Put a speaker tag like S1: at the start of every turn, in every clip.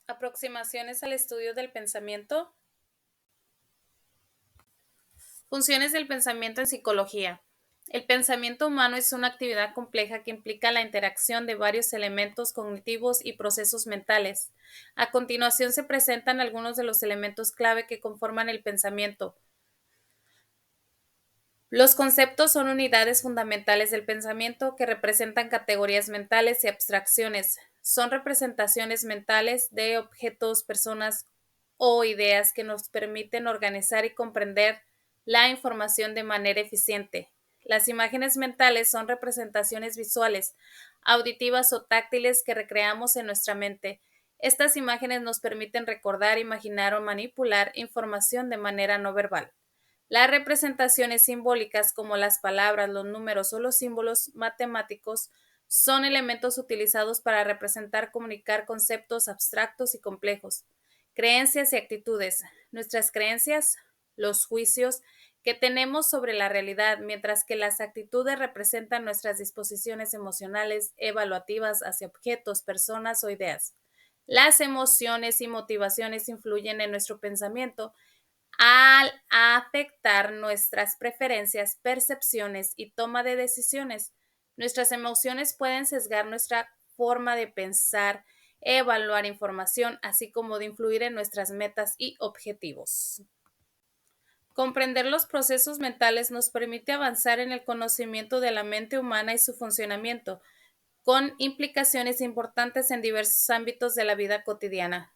S1: Aproximaciones al estudio del pensamiento. Funciones del pensamiento en psicología. El pensamiento humano es una actividad compleja que implica la interacción de varios elementos cognitivos y procesos mentales. A continuación se presentan algunos de los elementos clave que conforman el pensamiento. Los conceptos son unidades fundamentales del pensamiento que representan categorías mentales y abstracciones. Son representaciones mentales de objetos, personas o ideas que nos permiten organizar y comprender la información de manera eficiente. Las imágenes mentales son representaciones visuales, auditivas o táctiles que recreamos en nuestra mente. Estas imágenes nos permiten recordar, imaginar o manipular información de manera no verbal. Las representaciones simbólicas, como las palabras, los números o los símbolos matemáticos, son elementos utilizados para representar, comunicar conceptos abstractos y complejos. Creencias y actitudes. Nuestras creencias, los juicios que tenemos sobre la realidad, mientras que las actitudes representan nuestras disposiciones emocionales, evaluativas hacia objetos, personas o ideas. Las emociones y motivaciones influyen en nuestro pensamiento al afectar nuestras preferencias, percepciones y toma de decisiones. Nuestras emociones pueden sesgar nuestra forma de pensar, evaluar información, así como de influir en nuestras metas y objetivos. Comprender los procesos mentales nos permite avanzar en el conocimiento de la mente humana y su funcionamiento, con implicaciones importantes en diversos ámbitos de la vida cotidiana.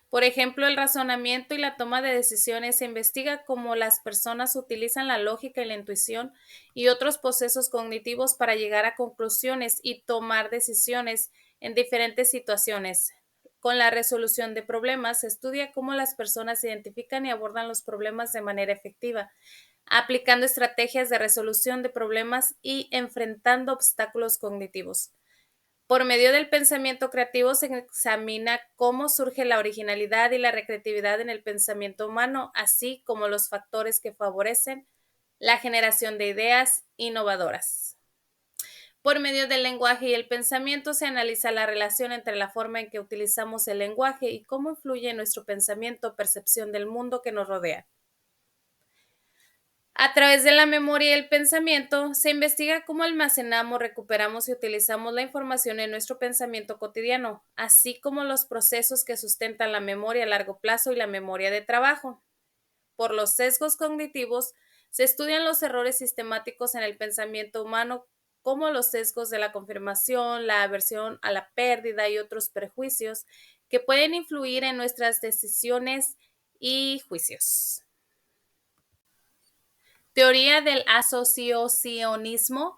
S1: Por ejemplo, el razonamiento y la toma de decisiones se investiga cómo las personas utilizan la lógica y la intuición y otros procesos cognitivos para llegar a conclusiones y tomar decisiones en diferentes situaciones. Con la resolución de problemas se estudia cómo las personas identifican y abordan los problemas de manera efectiva, aplicando estrategias de resolución de problemas y enfrentando obstáculos cognitivos. Por medio del pensamiento creativo se examina cómo surge la originalidad y la creatividad en el pensamiento humano, así como los factores que favorecen la generación de ideas innovadoras. Por medio del lenguaje y el pensamiento se analiza la relación entre la forma en que utilizamos el lenguaje y cómo influye en nuestro pensamiento o percepción del mundo que nos rodea. A través de la memoria y el pensamiento, se investiga cómo almacenamos, recuperamos y utilizamos la información en nuestro pensamiento cotidiano, así como los procesos que sustentan la memoria a largo plazo y la memoria de trabajo. Por los sesgos cognitivos, se estudian los errores sistemáticos en el pensamiento humano, como los sesgos de la confirmación, la aversión a la pérdida y otros prejuicios que pueden influir en nuestras decisiones y juicios. Teoría del asociacionismo.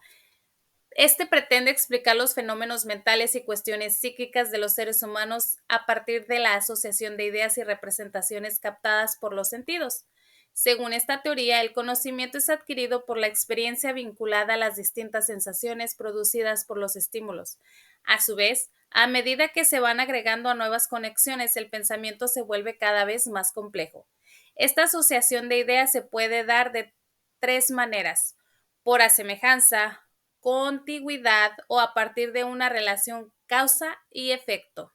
S1: Este pretende explicar los fenómenos mentales y cuestiones psíquicas de los seres humanos a partir de la asociación de ideas y representaciones captadas por los sentidos. Según esta teoría, el conocimiento es adquirido por la experiencia vinculada a las distintas sensaciones producidas por los estímulos. A su vez, a medida que se van agregando a nuevas conexiones, el pensamiento se vuelve cada vez más complejo. Esta asociación de ideas se puede dar de tres maneras: por asemejanza, contigüidad o a partir de una relación causa y efecto.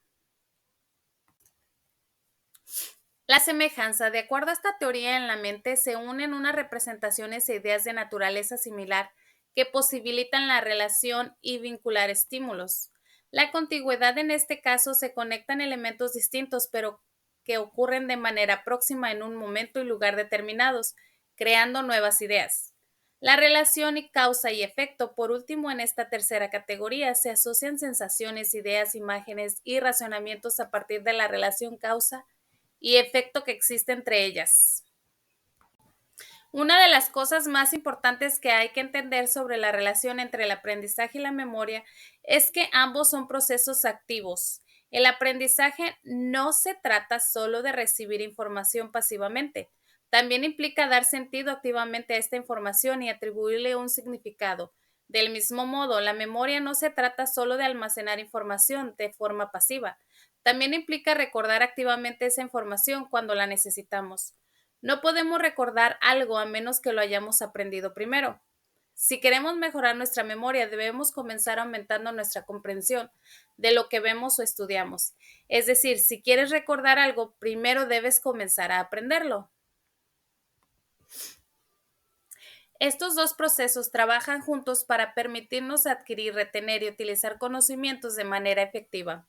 S1: La semejanza, de acuerdo a esta teoría en la mente, se unen unas representaciones e ideas de naturaleza similar que posibilitan la relación y vincular estímulos. La contigüidad, en este caso, se conectan elementos distintos pero que ocurren de manera próxima en un momento y lugar determinados, creando nuevas ideas. La relación y causa y efecto, por último, en esta tercera categoría, se asocian sensaciones, ideas, imágenes y razonamientos a partir de la relación causa y efecto que existe entre ellas. Una de las cosas más importantes que hay que entender sobre la relación entre el aprendizaje y la memoria es que ambos son procesos activos. El aprendizaje no se trata solo de recibir información pasivamente, también implica dar sentido activamente a esta información y atribuirle un significado. Del mismo modo, la memoria no se trata solo de almacenar información de forma pasiva, también implica recordar activamente esa información cuando la necesitamos. No podemos recordar algo a menos que lo hayamos aprendido primero. Si queremos mejorar nuestra memoria, debemos comenzar aumentando nuestra comprensión de lo que vemos o estudiamos. Es decir, si quieres recordar algo, primero debes comenzar a aprenderlo. Estos dos procesos trabajan juntos para permitirnos adquirir, retener y utilizar conocimientos de manera efectiva.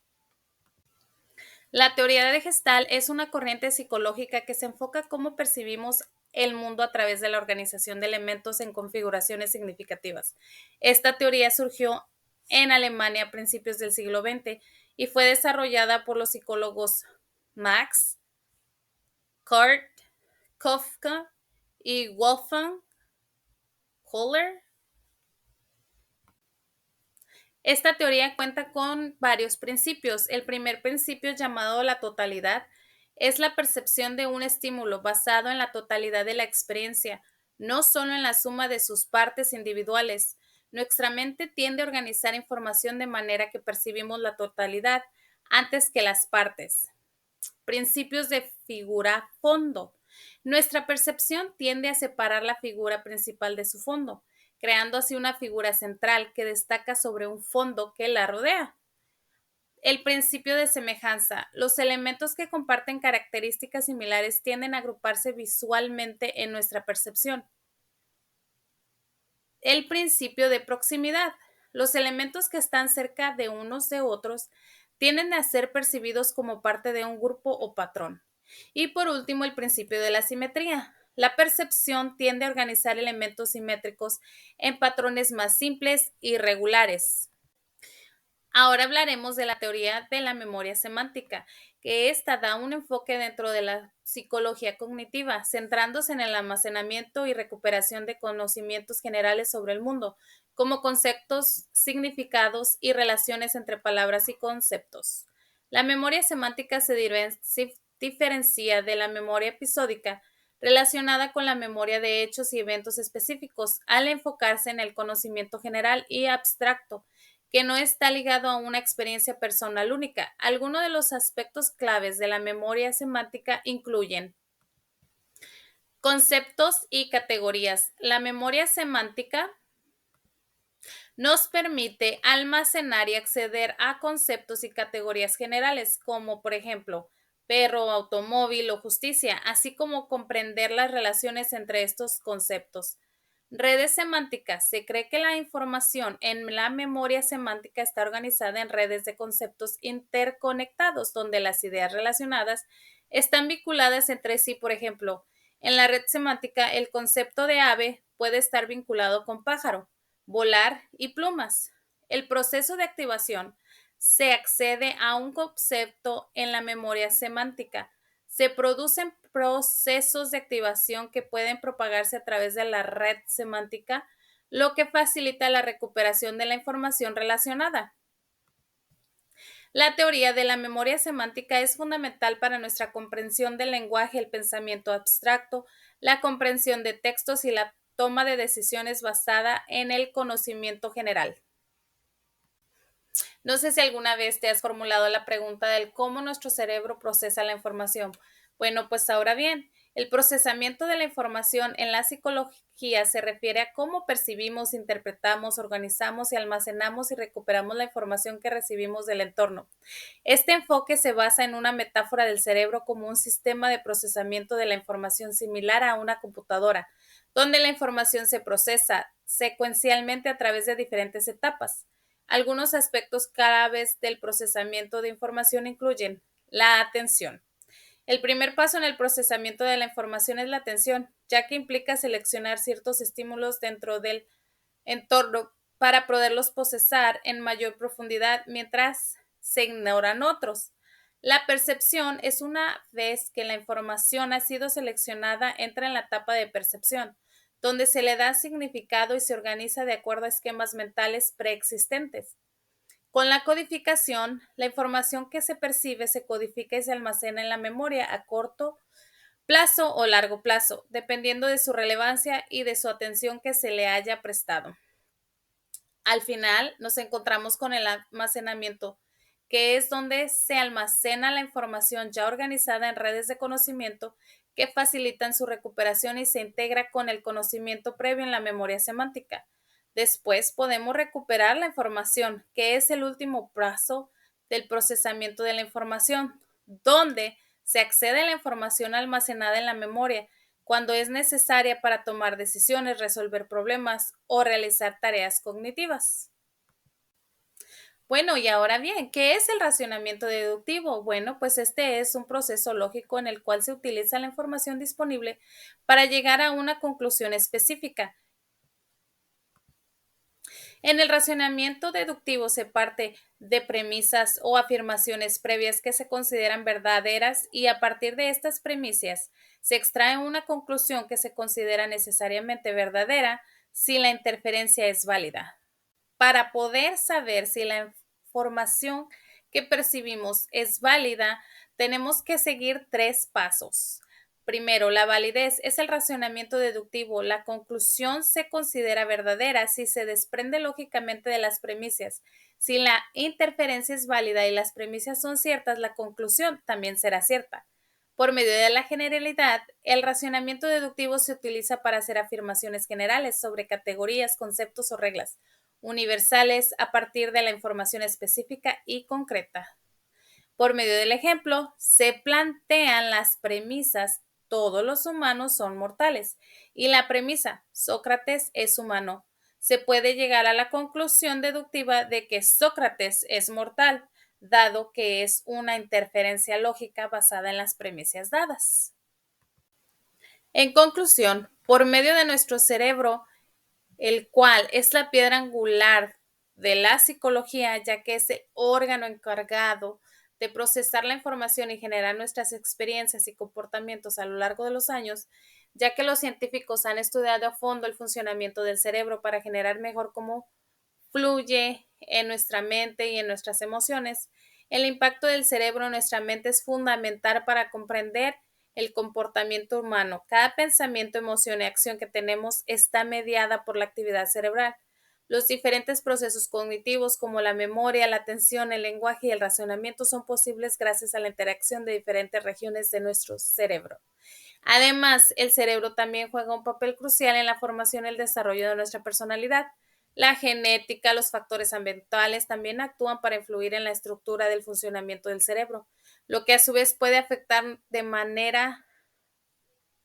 S1: La teoría de Gestalt es una corriente psicológica que se enfoca en cómo percibimos el mundo a través de la organización de elementos en configuraciones significativas. Esta teoría surgió en Alemania a principios del siglo XX y fue desarrollada por los psicólogos Max, Kurt, Kafka y Wolfgang Kohler. Esta teoría cuenta con varios principios. El primer principio, llamado la totalidad, es la percepción de un estímulo basado en la totalidad de la experiencia, no solo en la suma de sus partes individuales. Nuestra mente tiende a organizar información de manera que percibimos la totalidad antes que las partes. Principios de figura-fondo. Nuestra percepción tiende a separar la figura principal de su fondo, creando así una figura central que destaca sobre un fondo que la rodea. El principio de semejanza. Los elementos que comparten características similares tienden a agruparse visualmente en nuestra percepción. El principio de proximidad. Los elementos que están cerca de unos de otros tienden a ser percibidos como parte de un grupo o patrón. Y por último, el principio de la simetría. La percepción tiende a organizar elementos simétricos en patrones más simples y regulares. Ahora hablaremos de la teoría de la memoria semántica, que esta da un enfoque dentro de la psicología cognitiva, centrándose en el almacenamiento y recuperación de conocimientos generales sobre el mundo, como conceptos, significados y relaciones entre palabras y conceptos. La memoria semántica se diferencia de la memoria episódica, relacionada con la memoria de hechos y eventos específicos, al enfocarse en el conocimiento general y abstracto que no está ligado a una experiencia personal única. Algunos de los aspectos claves de la memoria semántica incluyen conceptos y categorías. La memoria semántica nos permite almacenar y acceder a conceptos y categorías generales, como por ejemplo perro, automóvil o justicia, así como comprender las relaciones entre estos conceptos. Redes semánticas. Se cree que la información en la memoria semántica está organizada en redes de conceptos interconectados, donde las ideas relacionadas están vinculadas entre sí. Por ejemplo, en la red semántica, el concepto de ave puede estar vinculado con pájaro, volar y plumas. El proceso de activación. Se accede a un concepto en la memoria semántica. Se producen procesos de activación que pueden propagarse a través de la red semántica, lo que facilita la recuperación de la información relacionada. La teoría de la memoria semántica es fundamental para nuestra comprensión del lenguaje, el pensamiento abstracto, la comprensión de textos y la toma de decisiones basada en el conocimiento general. No sé si alguna vez te has formulado la pregunta del cómo nuestro cerebro procesa la información. Bueno, pues ahora bien, el procesamiento de la información en la psicología se refiere a cómo percibimos, interpretamos, organizamos y almacenamos y recuperamos la información que recibimos del entorno. Este enfoque se basa en una metáfora del cerebro como un sistema de procesamiento de la información similar a una computadora, donde la información se procesa secuencialmente a través de diferentes etapas. Algunos aspectos claves del procesamiento de información incluyen la atención. El primer paso en el procesamiento de la información es la atención, ya que implica seleccionar ciertos estímulos dentro del entorno para poderlos procesar en mayor profundidad mientras se ignoran otros. La percepción es una vez que la información ha sido seleccionada, entra en la etapa de percepción, donde se le da significado y se organiza de acuerdo a esquemas mentales preexistentes. Con la codificación, la información que se percibe se codifica y se almacena en la memoria a corto plazo o largo plazo, dependiendo de su relevancia y de su atención que se le haya prestado. Al final, nos encontramos con el almacenamiento, que es donde se almacena la información ya organizada en redes de conocimiento que facilitan su recuperación y se integra con el conocimiento previo en la memoria semántica. Después podemos recuperar la información, que es el último paso del procesamiento de la información, donde se accede a la información almacenada en la memoria cuando es necesaria para tomar decisiones, resolver problemas o realizar tareas cognitivas. Bueno, y ahora bien, ¿qué es el racionamiento deductivo? Bueno, pues este es un proceso lógico en el cual se utiliza la información disponible para llegar a una conclusión específica. En el racionamiento deductivo se parte de premisas o afirmaciones previas que se consideran verdaderas y a partir de estas premisas se extrae una conclusión que se considera necesariamente verdadera si la interferencia es válida. Para poder saber si la información que percibimos es válida, tenemos que seguir tres pasos. Primero, la validez es el razonamiento deductivo. La conclusión se considera verdadera si se desprende lógicamente de las premisas. Si la interferencia es válida y las premisas son ciertas, la conclusión también será cierta. Por medio de la generalidad, el razonamiento deductivo se utiliza para hacer afirmaciones generales sobre categorías, conceptos o reglas universales a partir de la información específica y concreta. Por medio del ejemplo, se plantean las premisas todos los humanos son mortales y la premisa Sócrates es humano. Se puede llegar a la conclusión deductiva de que Sócrates es mortal, dado que es una interferencia lógica basada en las premisas dadas. En conclusión, por medio de nuestro cerebro, el cual es la piedra angular de la psicología, ya que es el órgano encargado de procesar la información y generar nuestras experiencias y comportamientos a lo largo de los años, ya que los científicos han estudiado a fondo el funcionamiento del cerebro para generar mejor cómo fluye en nuestra mente y en nuestras emociones. El impacto del cerebro en nuestra mente es fundamental para comprender el comportamiento humano. Cada pensamiento, emoción y acción que tenemos está mediada por la actividad cerebral. Los diferentes procesos cognitivos como la memoria, la atención, el lenguaje y el razonamiento son posibles gracias a la interacción de diferentes regiones de nuestro cerebro. Además, el cerebro también juega un papel crucial en la formación y el desarrollo de nuestra personalidad. La genética, los factores ambientales también actúan para influir en la estructura del funcionamiento del cerebro, lo que a su vez puede afectar de manera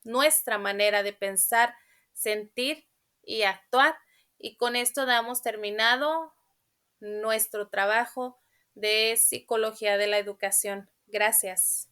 S1: nuestra manera de pensar, sentir y actuar. Y con esto damos terminado nuestro trabajo de psicología de la educación. Gracias.